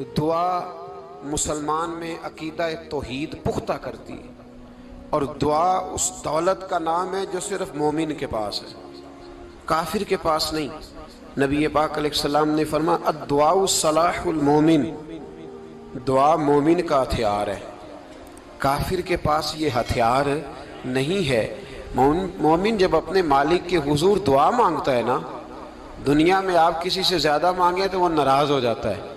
دعا مسلمان میں عقیدہ توحید پختہ کرتی ہے، اور دعا اس دولت کا نام ہے جو صرف مومن کے پاس ہے، کافر کے پاس نہیں۔ نبی پاک علیہ السلام نے فرمایا الدعاء صلاح المومن، دعا مومن کا ہتھیار ہے، کافر کے پاس یہ ہتھیار نہیں ہے۔ مومن جب اپنے مالک کے حضور دعا مانگتا ہے نا، دنیا میں آپ کسی سے زیادہ مانگیں تو وہ ناراض ہو جاتا ہے،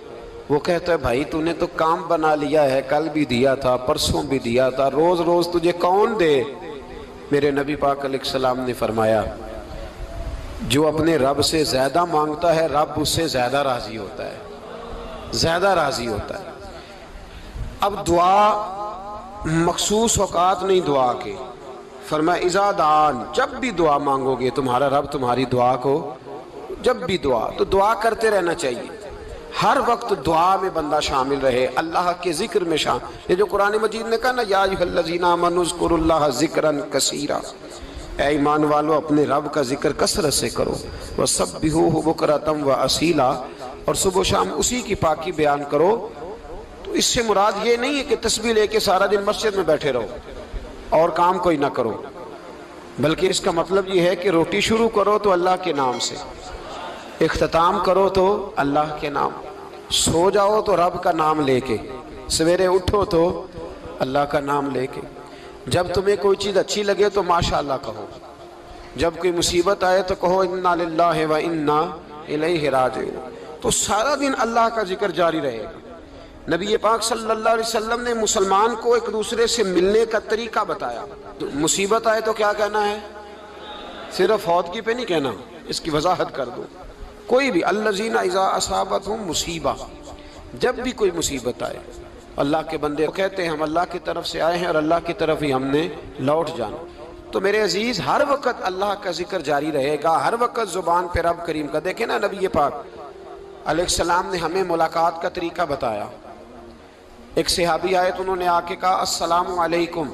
وہ کہتا ہے بھائی تو نے تو کام بنا لیا ہے، کل بھی دیا تھا، پرسوں بھی دیا تھا، روز روز تجھے کون دے؟ میرے نبی پاک علیہ السلام نے فرمایا جو اپنے رب سے زیادہ مانگتا ہے رب اس سے زیادہ راضی ہوتا ہے، زیادہ راضی ہوتا ہے۔ اب دعا مخصوص اوقات نہیں دعا کے، فرمایا اذا دعان، جب بھی دعا مانگو گے تمہارا رب تمہاری دعا کو، جب بھی دعا تو دعا کرتے رہنا چاہیے، ہر وقت دعا میں بندہ شامل رہے، اللہ کے ذکر میں شامل۔ یہ جو قرآن مجید نے کہا نا یا ایھا الذین آمنوا اذکروا اللہ ذکرا کثیرا، اے ایمان والو اپنے رب کا ذکر کثرت سے کرو، وسبحوہ بکرۃ واصیلا، اور صبح و شام اسی کی پاکی بیان کرو۔ تو اس سے مراد یہ نہیں ہے کہ تسبیح لے کے سارا دن مسجد میں بیٹھے رہو اور کام کوئی نہ کرو، بلکہ اس کا مطلب یہ ہے کہ روٹی شروع کرو تو اللہ کے نام سے، اختتام کرو تو اللہ کے نام، سو جاؤ تو رب کا نام لے کے، سویرے اٹھو تو اللہ کا نام لے کے، جب تمہیں کوئی چیز اچھی لگے تو ماشاءاللہ کہو، جب کوئی مصیبت آئے تو کہو انا للہ و انا الیہ راجعون۔ تو سارا دن اللہ کا ذکر جاری رہے گا۔ نبی پاک صلی اللہ علیہ وسلم نے مسلمان کو ایک دوسرے سے ملنے کا طریقہ بتایا۔ مصیبت آئے تو کیا کہنا ہے؟ صرف فوتگی پہ نہیں کہنا، اس کی وضاحت کر دو۔ کوئی بھی الذین اذا اصابتہم مصیبہ، جب بھی کوئی مصیبت آئے، اللہ کے بندے کہتے ہیں ہم اللہ کی طرف سے آئے ہیں اور اللہ کی طرف ہی ہم نے لوٹ جانا۔ تو میرے عزیز ہر وقت اللہ کا ذکر جاری رہے گا، ہر وقت زبان پہ رب کریم کا۔ دیکھیں نا نبی پاک علیہ السلام نے ہمیں ملاقات کا طریقہ بتایا۔ ایک صحابی آئے تو انہوں نے آ کے کہا السلام علیکم،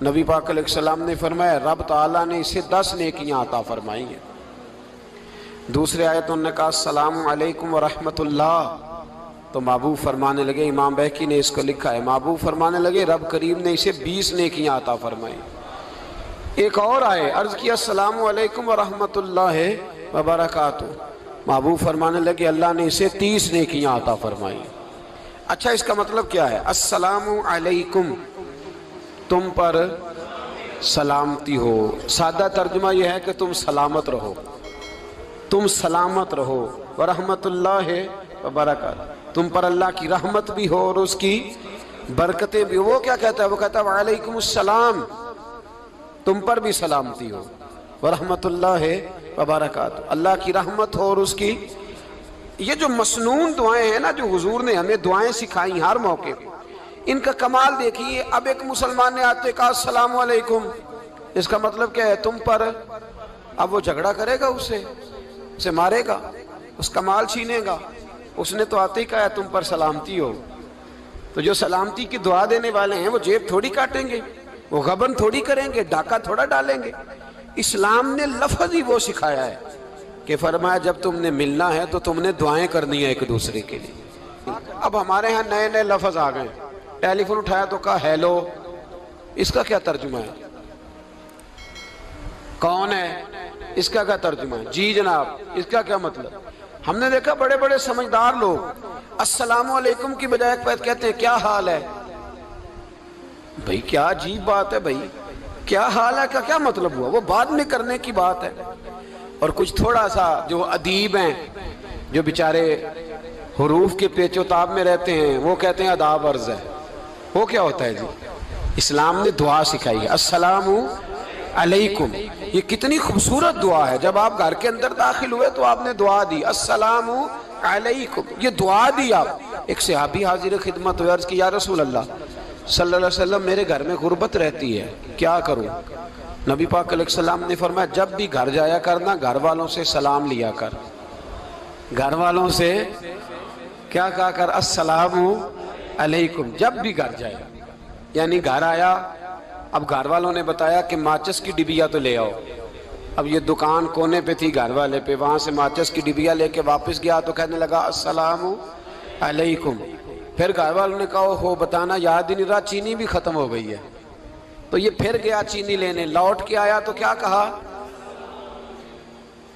نبی پاک علیہ السلام نے فرمایا رب تعالیٰ نے اسے 10 نیکیاں عطا فرمائی ہیں۔ دوسرے آئے تو انہوں نے کہا السلام علیکم ورحمۃ اللہ، تو محبوب فرمانے لگے، امام بہقی نے اس کو لکھا ہے، محبوب فرمانے لگے رب کریم نے اسے 20 نیکیاں عطا فرمائی۔ ایک اور آئے، عرض کیا السلام علیکم ورحمۃ اللہ وبرکاتہ، محبوب فرمانے لگے اللہ نے اسے 30 نیکیاں عطا فرمائی۔ اچھا اس کا مطلب کیا ہے؟ السلام علیکم، تم پر سلامتی ہو، سادہ ترجمہ یہ ہے کہ تم سلامت رہو، تم سلامت رہو، ورحمۃ اللہ وبرکاتہ، تم پر اللہ کی رحمت بھی ہو اور اس کی برکتیں بھی ہو۔ وہ کیا کہتا ہے؟ وہ کہتا ہے وعلیکم السلام، تم پر بھی سلامتی ہو، ورحمۃ اللہ وبرکاتہ، اللہ کی رحمت ہو اور اس کی۔ یہ جو مسنون دعائیں ہیں نا جو حضور نے ہمیں دعائیں سکھائیں ہر موقع پہ، ان کا کمال دیکھیے۔ اب ایک مسلمان نے آتے کہا السلام علیکم، اس کا مطلب کیا ہے؟ تم پر۔ اب وہ جھگڑا کرے گا اسے مارے گا، اس کا مال چھینے گا؟ اس نے تو آتے ہی کہا ہے تم پر سلامتی ہو۔ تو جو سلامتی کی دعا دینے والے ہیں وہ جیب تھوڑی کاٹیں گے، وہ غبن تھوڑی کریں گے، ڈاکہ تھوڑا ڈالیں گے۔ اسلام نے لفظ ہی وہ سکھایا ہے کہ فرمایا جب تم نے ملنا ہے تو تم نے دعائیں کرنی ہیں ایک دوسرے کے لیے۔ اب ہمارے ہاں نئے نئے لفظ آ گئے، ٹیلی فون اٹھایا تو کہا ہیلو، اس کا کیا ترجمہ ہے؟ کون ہے؟ اس کا کیا ترجمہ ہے؟ جی جناب، اس کا کیا مطلب؟ ہم نے دیکھا بڑے بڑے سمجھدار لوگ السلام علیکم کی بجائے کہتے ہیں کیا حال ہے؟ بھئی کیا عجیب بات ہے، بھئی کیا حال ہے کا کیا مطلب ہوا؟ وہ بعد میں کرنے کی بات ہے۔ اور کچھ تھوڑا سا جو ادیب ہیں، جو بیچارے حروف کے پیچ و تاب میں رہتے ہیں، وہ کہتے ہیں آداب عرض ہے۔ وہ کیا ہوتا ہے جی؟ اسلام نے دعا سکھائی ہے السلام علیکم، یہ کتنی خوبصورت دعا ہے۔ جب آپ گھر کے اندر داخل ہوئے تو آپ نے دعا دی السلام علیکم، یہ دعا دی آپ۔ ایک صحابی حاضر خدمت ہوئے، عرض کی یا رسول اللہ صلی اللہ علیہ وسلم میرے گھر میں غربت رہتی ہے، کیا کروں؟ نبی پاک علیہ السلام نے فرمایا جب بھی گھر جایا کرنا گھر والوں سے سلام لیا کر، گھر والوں سے کیا کہا کر؟ السلام علیکم، جب بھی گھر جائے۔ یعنی گھر آیا، اب گھر والوں نے بتایا کہ ماچس کی ڈبیا تو لے آؤ، اب یہ دکان کونے پہ تھی گھر والے پہ، وہاں سے ماچس کی ڈبیا لے کے واپس گیا تو کہنے لگا السلام علیکم. پھر گھر والوں نے کہا ہو بتانا یاد ہی نہیں رہا، چینی بھی ختم ہو گئی ہے. تو یہ پھر گیا چینی لینے، لوٹ کے آیا تو کیا کہا؟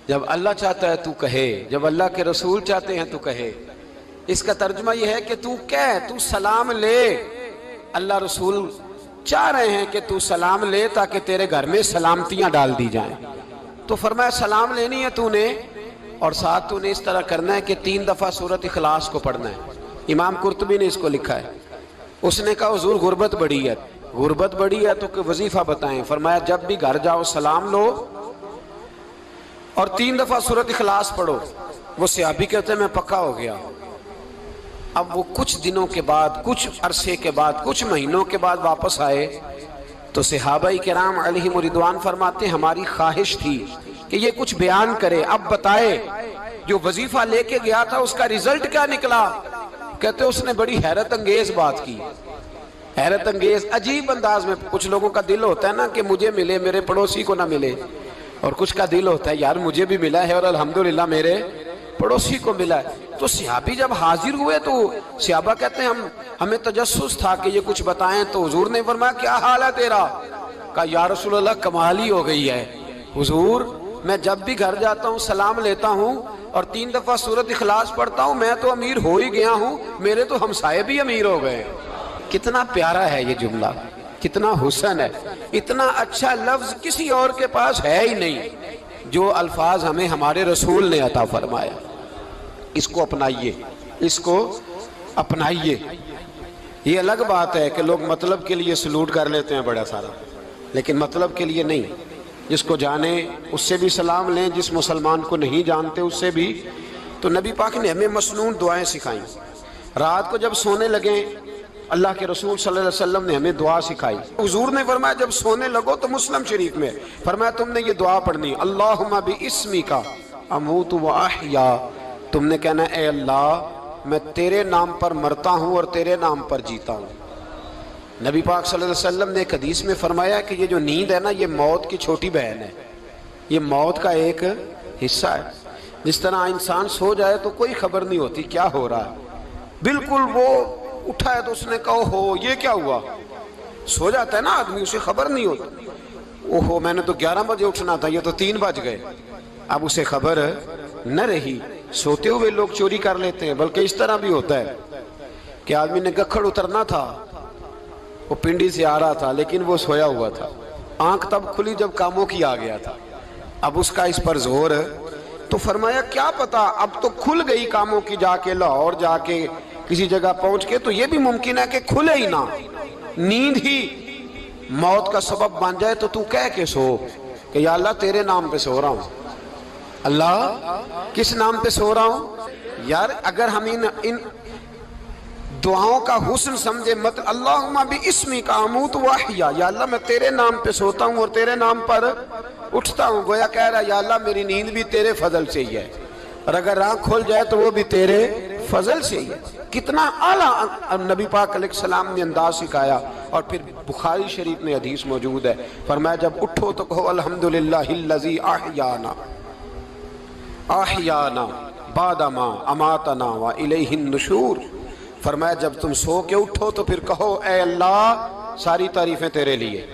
جب اللہ چاہتا ہے تو کہے، جب اللہ کے رسول چاہتے ہیں تو کہے. اس کا ترجمہ یہ ہے کہ تو کہہ، تو سلام لے. اللہ رسول چاہ رہے ہیں کہ تو سلام لے تاکہ تیرے گھر میں سلامتیاں ڈال دی جائیں. تو فرمایا سلام لینی ہے تو نے، اور ساتھ تو نے اس طرح کرنا ہے کہ 3 دفعہ سورۃ اخلاص کو پڑھنا ہے. امام قرطبی نے اس کو لکھا ہے. اس نے کہا حضور غربت بڑی ہے. غربت بڑی ہے تو کہ وظیفہ بتائیں. فرمایا جب بھی گھر جاؤ سلام لو اور 3 دفعہ سورۃ اخلاص پڑھو. وہ صحابی کہتے ہیں میں پکا ہو گیا. اب وہ کچھ دنوں کے بعد، کچھ عرصے کے بعد، کچھ مہینوں کے بعد واپس آئے تو صحابہ کرام علیہم رضوان فرماتے ہماری خواہش تھی کہ یہ کچھ بیان کرے، اب بتائے جو وظیفہ لے کے گیا تھا اس کا رزلٹ کیا نکلا. کہتے اس نے بڑی حیرت انگیز بات کی، حیرت انگیز عجیب انداز میں. کچھ لوگوں کا دل ہوتا ہے نا کہ مجھے ملے میرے پڑوسی کو نہ ملے، اور کچھ کا دل ہوتا ہے یار مجھے بھی ملا ہے اور الحمدللہ میرے پڑوسی کو ملا ہے. تو صحابی جب حاضر ہوئے تو صحابہ کہتے ہیں ہمیں تجسس تھا کہ یہ کچھ بتائیں. تو حضور نے فرمایا کیا حال ہے تیرا؟ کہا یا رسول اللہ کمال ہی ہو گئی ہے حضور، میں جب بھی گھر جاتا ہوں سلام لیتا ہوں اور 3 دفعہ سورۃ اخلاص پڑھتا ہوں. میں تو امیر ہو ہی گیا ہوں، میرے تو ہمسائے بھی امیر ہو گئے. کتنا پیارا ہے یہ جملہ، کتنا حسن ہے. اتنا اچھا لفظ کسی اور کے پاس ہے ہی نہیں جو الفاظ ہمیں ہمارے رسول نے عطا فرمایا. اس کو اپنائیے، اس کو اپنائیے. یہ الگ بات ہے کہ لوگ مطلب کے لیے سلوٹ کر لیتے ہیں بڑا سارا، لیکن مطلب کے لیے نہیں. جس کو جانے اس سے بھی سلام لیں، جس مسلمان کو نہیں جانتے اس سے بھی. تو نبی پاک نے ہمیں مسنون دعائیں سکھائیں. رات کو جب سونے لگیں اللہ کے رسول صلی اللہ علیہ وسلم نے ہمیں دعا سکھائی. حضور نے فرمایا جب سونے لگو تو مسلم شریف میں فرمایا تم نے یہ دعا پڑھنی، اللہم باسمک اموت و احیا. تم نے کہنا اے اللہ میں تیرے نام پر مرتا ہوں اور تیرے نام پر جیتا ہوں. نبی پاک صلی اللہ علیہ وسلم نے ایک حدیث میں فرمایا کہ یہ جو نیند ہے نا یہ موت کی چھوٹی بہن ہے، یہ موت کا ایک حصہ ہے. جس طرح انسان سو جائے تو کوئی خبر نہیں ہوتی کیا ہو رہا ہے، بالکل وہ اٹھا ہے تو اس نے کہا ہو یہ کیا ہوا. سو جاتا ہے نا آدمی، اسے خبر نہیں ہوتی. اوہو میں نے تو 11 بجے اٹھنا تھا، یہ تو 3 بج گئے. اب اسے خبر نہ رہی. سوتے ہوئے لوگ چوری کر لیتے ہیں. بلکہ اس طرح بھی ہوتا ہے کہ آدمی نے گکھڑ اترنا تھا، وہ پنڈی سے آ رہا تھا لیکن وہ سویا ہوا تھا. آنکھ تب کھلی جب کاموں کی آ گیا تھا. اب اس کا اس پر زور، تو فرمایا کیا پتا اب تو کھل گئی کاموں کی، جا کے لاہور جا کے کسی جگہ پہنچ کے تو یہ بھی ممکن ہے کہ کھلے ہی نہ، نیند ہی موت کا سبب بن جائے. تو کہہ کے سو کہ یا اللہ تیرے نام پہ سو رہا ہوں. اللہ کس نام پہ سو رہا ہوں؟ یار اگر ہم ان دعاؤں کا حسن سمجھے مت، اللہم باسمک اموت و احیا، یا اللہ میں تیرے نام پہ سوتا ہوں اور تیرے نام پر اٹھتا ہوں. گویا کہہ رہا یا اللہ میری نیند بھی تیرے فضل سے ہی ہے، اور اگر آنکھ کھل جائے تو وہ بھی تیرے فضل سے ہی ہے. کتنا اعلیٰ نبی پاک علیہ السلام نے انداز سکھایا. اور پھر بخاری شریف میں حدیث موجود ہے، فرمایا جب اٹھو تو کہو الحمدللہ الذی احیانا احیانا بعد ما اماتنا و الیہ النشور. فرمایا جب تم سو کے اٹھو تو پھر کہو اے اللہ ساری تعریفیں تیرے لیے،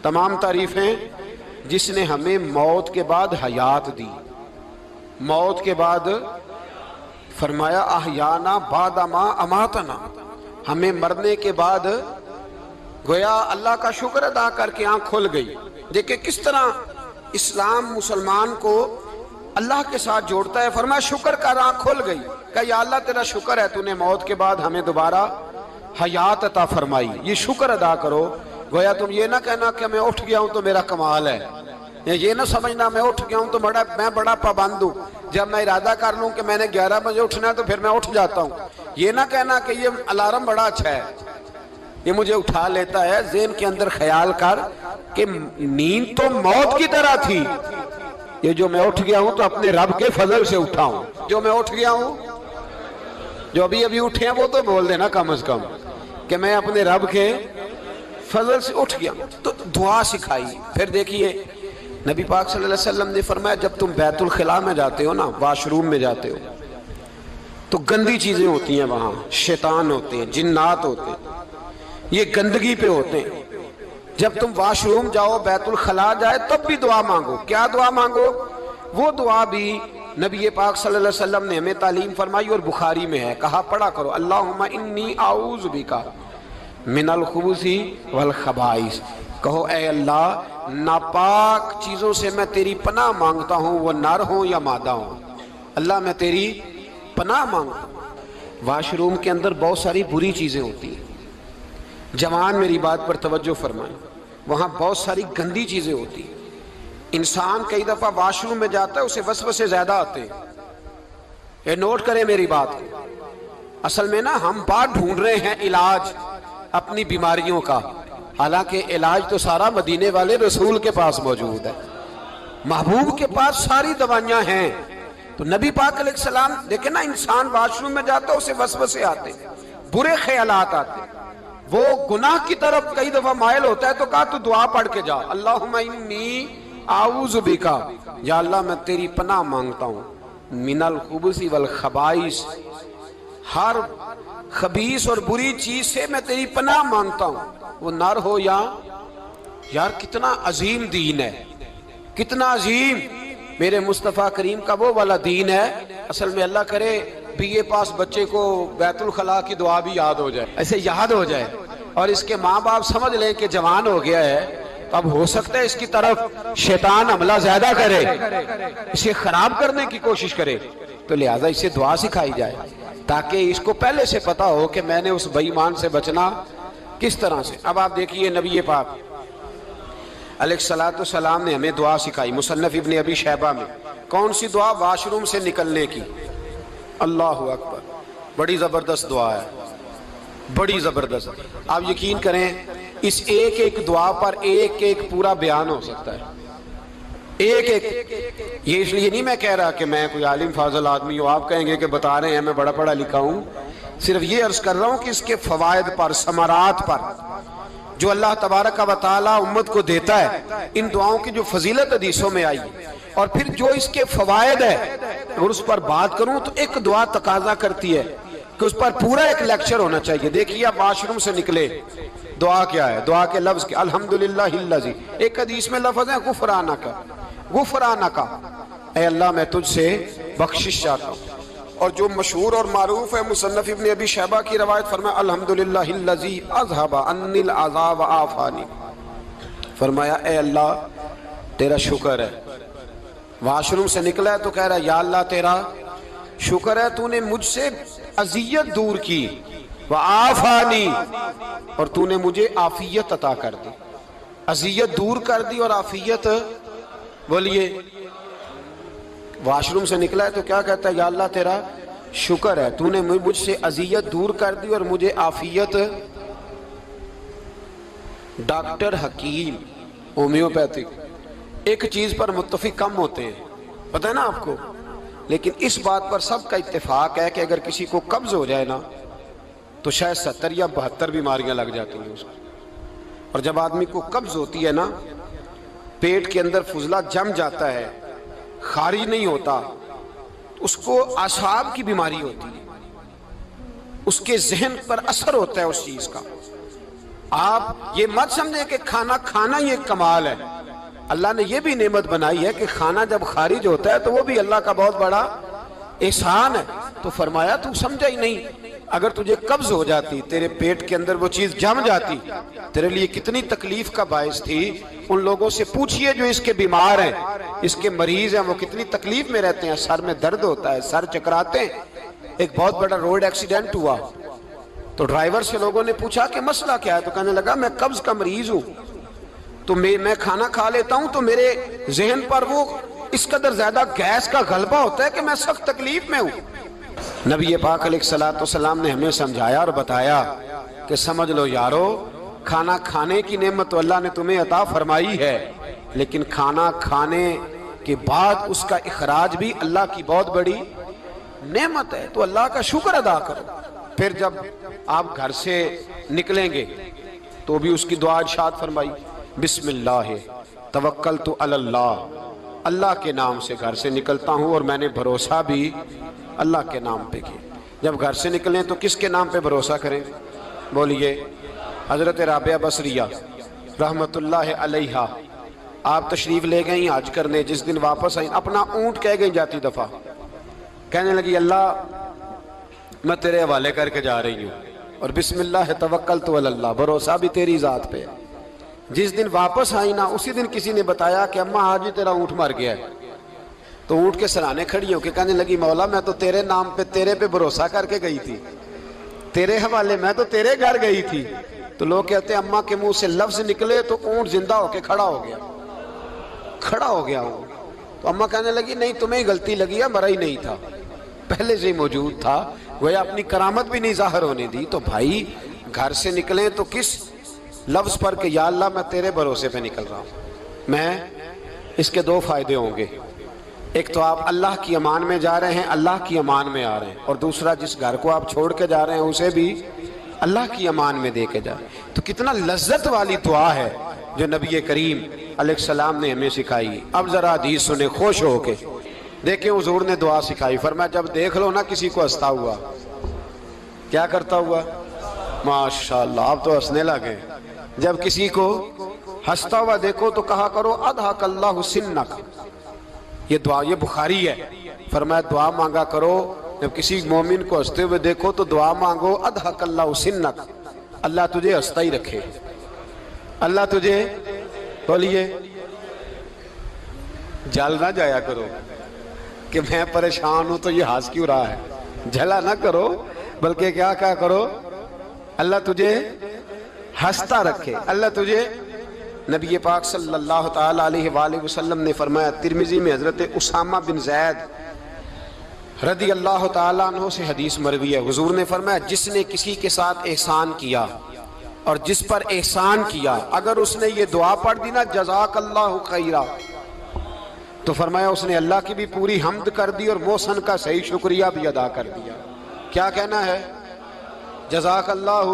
تمام تعریفیں جس نے ہمیں موت کے بعد حیات دی. موت کے بعد فرمایا احیانا بعد ما اماتنا، ہمیں مرنے کے بعد گویا اللہ کا شکر ادا کر کے آنکھ کھل گئی. دیکھیں کس طرح اسلام مسلمان کو اللہ کے ساتھ جوڑتا ہے. فرمایا شکر کر، آنکھ کھل گئی. کہ یا اللہ تیرا شکر ہے تو نے موت کے بعد ہمیں دوبارہ حیات عطا فرمائی، یہ شکر ادا کرو. گویا تم یہ نہ کہنا کہ میں اٹھ گیا ہوں تو میرا کمال ہے، یہ نہ سمجھنا میں اٹھ گیا ہوں تو میں بڑا پابند ہوں، جب میں ارادہ کر لوں کہ میں نے 11 بجے اٹھنا ہے تو پھر میں اٹھ جاتا ہوں. یہ نہ کہنا کہ یہ الارم بڑا اچھا ہے، یہ مجھے اٹھا لیتا ہے. ذہن کے اندر خیال کر کہ نیند تو موت کی طرح تھی، یہ جو میں اٹھ گیا ہوں تو اپنے رب کے فضل سے اٹھا ہوں. جو میں اٹھ گیا ہوں، جو ابھی اٹھے ہیں وہ تو بول دینا کم از کم کہ میں اپنے رب کے فضل سے اٹھ گیا. تو دعا سکھائی. پھر دیکھیے نبی پاک صلی اللہ علیہ وسلم نے فرمایا جب تم بیت الخلاء میں جاتے ہو نا، واش روم میں جاتے ہو، تو گندی چیزیں ہوتی ہیں وہاں، شیطان ہوتے ہیں، جنات ہوتے ہیں، یہ گندگی پہ ہوتے ہیں۔ جب تم واش روم جاؤ، بیت الخلاء جائے، تب بھی دعا مانگو۔ کیا دعا مانگو؟ وہ دعا بھی نبی پاک صلی اللہ علیہ وسلم نے ہمیں تعلیم فرمائی اور بخاری میں ہے، کہا پڑھا کرو، اللہم انی اعوذ بک من الخبث والخبائث۔ کہو اے اللہ، ناپاک چیزوں سے میں تیری پناہ مانگتا ہوں، وہ نر ہوں یا مادہ ہوں۔ اللہ میں تیری پناہ مانگتا ہوں۔ واش روم کے اندر بہت ساری بری چیزیں ہوتی ہیں، جوان میری بات پر توجہ فرمائیں، وہاں بہت ساری گندی چیزیں ہوتی ہیں۔ انسان کئی دفعہ واش روم میں جاتا ہے، اسے وسوسے زیادہ آتے ہیں، یہ نوٹ کریں میری بات کو۔ اصل میں نا ہم بات ڈھونڈ رہے ہیں علاج اپنی بیماریوں کا، حالانکہ علاج تو سارا مدینے والے رسول کے پاس موجود ہے، محبوب کے پاس ساری دوائیاں ہیں۔ تو نبی پاک علیہ السلام دیکھیں نا، انسان واش روم میں جاتا ہے، اسے وسوسے آتے ہیں، برے خیالات آتے ہیں، وہ گناہ کی طرف کئی دفعہ مائل ہوتا ہے، تو کہا تو دعا پڑھ کے جا، اللہم انی اعوذ بکا، یا اللہ میں تیری پناہ مانگتا ہوں، من الخبث والخبائث، ہر خبیث اور بری چیز سے میں تیری پناہ مانگتا ہوں، وہ نر ہو یا یار کتنا عظیم دین ہے، کتنا عظیم میرے مصطفیٰ کریم کا وہ والا دین ہے۔ اصل میں اللہ کرے بی اے پاس بچے کو بیت الخلاء کی دعا بھی یاد ہو جائے، ایسے یاد ہو جائے، اور اس کے ماں باپ سمجھ لیں کہ جوان ہو گیا ہے، اب ہو سکتا ہے اس کی طرف شیطان حملہ زیادہ کرے، اسے خراب کرنے کی کوشش کرے، تو لہٰذا اسے دعا سکھائی جائے تاکہ اس کو پہلے سے پتا ہو کہ میں نے اس بے ایمان سے بچنا کس طرح سے۔ اب آپ دیکھیے نبی پاک علیہ السلام نے ہمیں دعا سکھائی، مصنف ابن ابی شیبہ میں۔ کون سی دعا؟ واش روم سے نکلنے کی۔ اللہ اکبر، بڑی زبردست دعا ہے، بڑی زبردست۔ آپ یقین کریں اس ایک ایک دعا پر ایک ایک پورا بیان ہو سکتا ہے، ایک ایک۔ یہ اس لیے نہیں میں کہہ رہا کہ میں کوئی عالم فاضل آدمی ہوں، آپ کہیں گے کہ بتا رہے ہیں میں بڑا پڑھا لکھا ہوں، صرف یہ عرض کر رہا ہوں کہ اس کے فوائد پر، ثمرات پر جو اللہ تبارک و تعالی امت کو دیتا ہے، ان دعاؤں کی جو فضیلت حدیثوں میں آئی، اور پھر جو اس کے فوائد ہے، اگر اس پر بات کروں تو ایک دعا تقاضا کرتی ہے کہ اس پر پورا ایک لیکچر ہونا چاہیے۔ دیکھیے آپ واش روم سے نکلے، دعا کیا ہے؟ دعا کے لفظ کیا؟ الحمدللہ الذی، ایک حدیث میں لفظ ہے غفرانک، غفرانک، اے اللہ میں تجھ سے بخشش چاہتا ہوں۔ اور جو مشہور اور معروف ہے مصنف ابن ابی شیبہ کی روایت، فرمایا الحمدللہ الذی اذھب عنی العذاب وعافانی، فرمایا اے اللہ تیرا شکر ہے۔ واش روم سے نکلا ہے تو کہہ رہا ہے یا اللہ تیرا شکر ہے، تو نے مجھ سے اذیت دور کی، وعافانی، اور تو نے مجھے عافیت عطا کر دی، اذیت دور کر دی اور عافیت۔ بولیے، واش روم سے نکلا ہے تو کیا کہتا ہے؟ یا اللہ تیرا شکر ہے، تو نے مجھ سے اذیت دور کر دی اور مجھے عافیت۔ ڈاکٹر حکیم ہومیوپیتھک ایک چیز پر متفق کم ہوتے ہیں، پتہ ہے نا آپ کو، لیکن اس بات پر سب کا اتفاق ہے کہ اگر کسی کو قبض ہو جائے نا تو شاید 70 یا 72 بیماریاں لگ جاتی ہیں اس کو۔ اور جب آدمی کو قبض ہوتی ہے نا، پیٹ کے اندر فضلہ جم جاتا ہے، خارج نہیں ہوتا، اس کو اعصاب کی بیماری ہوتی ہے، اس کے ذہن پر اثر ہوتا ہے اس چیز کا۔ آپ یہ مت سمجھیں کہ کھانا کھانا یہ کمال ہے، اللہ نے یہ بھی نعمت بنائی ہے کہ کھانا جب خارج ہوتا ہے تو وہ بھی اللہ کا بہت بڑا احسان ہے۔ تو فرمایا تو سمجھا ہی نہیں، اگر تجھے قبض ہو جاتی، تیرے پیٹ کے اندر وہ چیز جم جاتی، تیرے لیے کتنی تکلیف کا باعث تھی۔ ان لوگوں سے پوچھئے جو اس کے بیمار ہیں، اس کے مریض ہیں، وہ کتنی تکلیف میں رہتے ہیں، سر میں درد ہوتا ہے، سر چکراتے ہیں۔ ایک بہت بڑا روڈ ایکسیڈنٹ ہوا تو ڈرائیور سے لوگوں نے پوچھا کہ مسئلہ کیا ہے، تو کہنے لگا میں قبض کا مریض ہوں، تو میں کھانا کھا لیتا ہوں تو میرے ذہن پر وہ اس قدر زیادہ گیس کا غلبہ ہوتا ہے کہ میں سخت تکلیف میں ہوں۔ نبی پاک علیہ السلام نے ہمیں سمجھایا اور بتایا کہ سمجھ لو یارو، کھانا کھانے کی نعمت تو اللہ نے تمہیں عطا فرمائی ہے، لیکن کھانا کھانے کے بعد اس کا اخراج بھی اللہ کی بہت بڑی نعمت ہے، تو اللہ کا شکر ادا کرو۔ پھر جب آپ گھر سے نکلیں گے تو بھی اس کی دعا ارشاد فرمائی، بسم اللہ توکلت علی اللہ، اللہ کے نام سے گھر سے نکلتا ہوں اور میں نے بھروسہ بھی اللہ کے نام پہ کیا۔ جب گھر سے نکلیں تو کس کے نام پہ بھروسہ کریں؟ بولیے حضرت رابعہ بصریہ رحمت اللہ علیہا، آپ تشریف لے گئیں حج کرنے، جس دن واپس آئیں اپنا اونٹ کہہ گئیں جاتی دفعہ، کہنے لگی اللہ میں تیرے حوالے کر کے جا رہی ہوں، اور بسم اللہ توکلت علی اللہ، بھروسہ بھی تیری ذات پہ ہے۔ جس دن واپس آئی نا اسی دن کسی نے بتایا کہ اماں آج ہی تیرا اونٹ مر گیا ہے، تو اونٹ کے سرانے کھڑی ہو کے کہنے لگی مولا میں تو تیرے نام پہ تیرے پہ بھروسہ کر کے گئی تھی، تیرے حوالے میں تو تیرے گھر گئی تھی۔ تو لوگ کہتے ہیں اماں کے منہ سے لفظ نکلے تو اونٹ زندہ ہو کے کھڑا ہو گیا، کھڑا ہو گیا اونٹ۔ تو اماں کہنے لگی نہیں تمہیں ہی غلطی لگی ہے، مرا ہی نہیں تھا، پہلے سے ہی موجود تھا، گویا اپنی کرامت بھی نہیں ظاہر ہونے دی۔ تو بھائی گھر سے نکلیں تو کس لفظ پر کہ یا اللہ میں تیرے بھروسے پہ نکل رہا ہوں، میں اس کے دو فائدے ہوں گے، ایک تو آپ اللہ کی امان میں جا رہے ہیں، اللہ کی امان میں آ رہے ہیں، اور دوسرا جس گھر کو آپ چھوڑ کے جا رہے ہیں اسے بھی اللہ کی امان میں دے کے جائیں۔ تو کتنا لذت والی دعا ہے جو نبی کریم علیہ السلام نے ہمیں سکھائی۔ اب ذرا حدیث سنیں خوش ہو کے، دیکھیں حضور نے دعا سکھائی، فرمایا جب دیکھ لو نا کسی کو ہنستا ہوا، کیا کرتا ہوا؟ ماشاءاللہ آپ تو ہنسنے لگے۔ جب کسی کو ہنستا ہوا دیکھو تو کہا کرو اضحک اللہ سنک، یہ دعا یہ بخاری ہے، فرمایا دعا مانگا کرو جب کسی مومن کو ہنستے ہوئے دیکھو تو دعا مانگو اضحک اللہ سنک، اللہ تجھے ہنستا ہی رکھے، اللہ تجھے، بولیے جل نہ جایا کرو کہ میں پریشان ہوں تو یہ ہنس کیوں رہا ہے، جھلا نہ کرو، بلکہ کیا کہا کرو اللہ تجھے ہنستا رکھے، اللہ تجھے۔ نبی پاک صلی اللہ تعالیٰ علیہ وآلہ وسلم نے فرمایا، ترمذی میں حضرت اسامہ بن زید رضی اللہ تعالیٰ عنہ سے حدیث مروی ہے، حضور نے فرمایا جس نے کسی کے ساتھ احسان کیا اور جس پر احسان کیا، اگر اس نے یہ دعا پڑھ دی نا جزاک اللہ خیرا، تو فرمایا اس نے اللہ کی بھی پوری حمد کر دی اور محسن کا صحیح شکریہ بھی ادا کر دیا۔ کیا کہنا ہے؟ جزاک اللہ،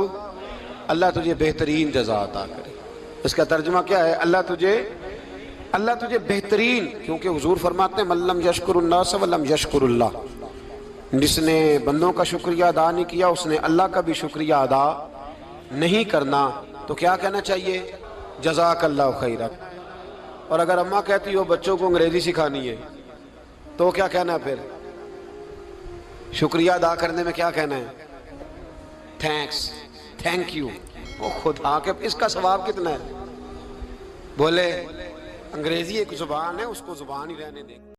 اللہ تجھے بہترین جزا عطا کرے۔ اس کا ترجمہ کیا ہے؟ اللہ تجھے بہترین، کیونکہ حضور فرماتے ہیں من لم یشکر الناس ولم یشکر اللہ، جس نے بندوں کا شکریہ ادا نہیں کیا اس نے اللہ کا بھی شکریہ ادا نہیں کرنا۔ تو کیا کہنا چاہیے؟ جزاک اللہ خیرا۔ اور اگر اماں کہتی ہو بچوں کو انگریزی سکھانی ہے تو کیا کہنا ہے پھر؟ شکریہ ادا کرنے میں کیا کہنا ہے؟ Thanks, thank you. وہ خدا کے اس کا ثواب کتنا ہے؟ بولے انگریزی ایک زبان ہے، اس کو زبان ہی رہنے دیں۔